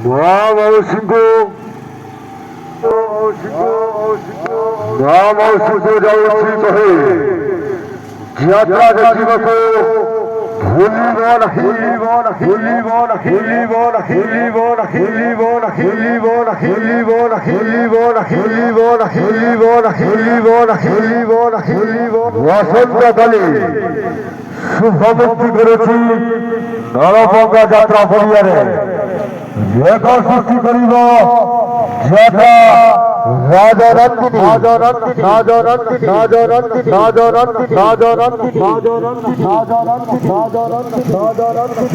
মহামৌসুম যাଉଛି কহে যাত্রা ଦେଖିବାକୁ ভুলিব নাহি ভুলিব নাহি ভুলিব নাহি ভুলিব নাহি ভুলিব নাহি ভুলিব নাহি ভুলিব নাহি ভুলিব নাহি ভুলিব নাহি ভুলিব নাহি ভুলিব নাহি ভুলিব নাহি ভুলিব বসন্তকালে শুভমুক্তি করেছি নরপঙ্গা যাত্রা পরিবারে রেকর্ড সৃষ্টি করিব যাত্রা রাজনন্দিনী রাজনন্দিনী রাজনন্দিনী রাজনন্দিনী রাজনন্দিনী রাজনন্দিনী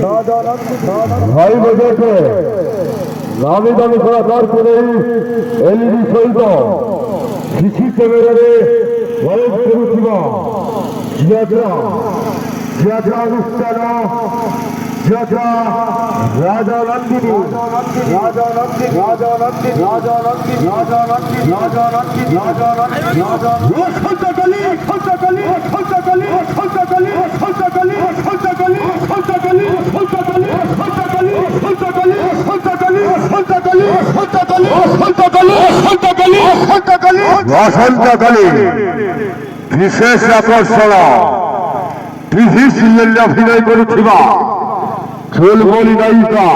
রাজনন্দিনী ভাই বজেছে নামি দামি সরাসর করে এলইডি সহিত সিসি ক্যামেরারে প্রয়োগ କରୁଥିବା যাত্রা অনুষ্ঠান যাত্রা রাজনন্দিনী রাজনন্দিনী রাজনন্দিনী রাজনন্দিনী রাজনন্দিনী রাজনন্দিনী রাজনন্দিনী সন্তকালী সন্তকালী সন্তকালী সন্তকালী সন্তকালী সন্তকালী সন্তকালী সন্তকালী সন্তকালী সন্তকালী সন্তকালী সন্তকালী সন্তকালী সন্তকালী সন্তকালী সন্তকালী বসন্তকালী বিশেষ আকর্ষণ টিভি সিরিয়ালে অভিনয় করুথিবা চুলবলি নায়িকা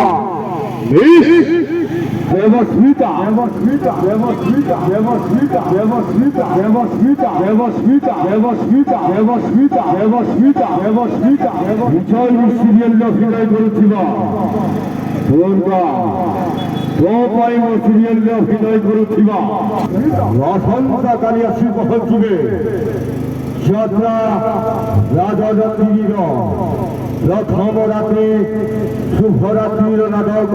দেবস্মিতা দেবস্মিতা দেবস্মিতা দেবস্মিতা দেবস্মিতা দেবস্মিতা দেবস্মিতা দেবস্মিতা দেবস্মিতা দেবস্মিতা দেবস্মিতা বিজয় সিরিয়ালে অভিনয় করুথিবা দুর্গা গোপাইম সিরিয়ালে অভিনয় করুথিবা বসন্তকালী আসি পৌঁছিবে যাত্রা রাজনন্দিনীর প্রথম রাতে শুভরাত্রির নাটক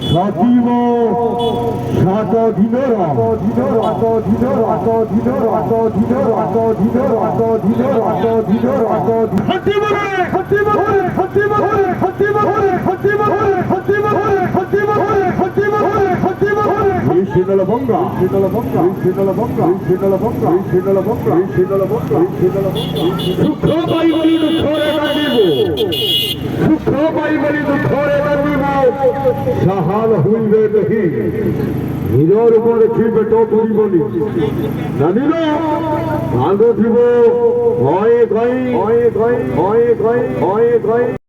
সজীব 7 দিনর শীতল বঙ্গা শীতল বঙ্গা শীতল বঙ্গা শীতল বঙ্গা শীতল বঙ্গা শীতল বঙ্গা শীতল সুখ পাই বলি দুঃখরে কাটিব সুখ পাই বলি দুঃখরে কাটিব সাহাল হইবে দেখি হিরোর উপর ছিবে তো পুরিবনি জানিল ভাঙ থিব হয় গই হয় গই হয় গই হয় গই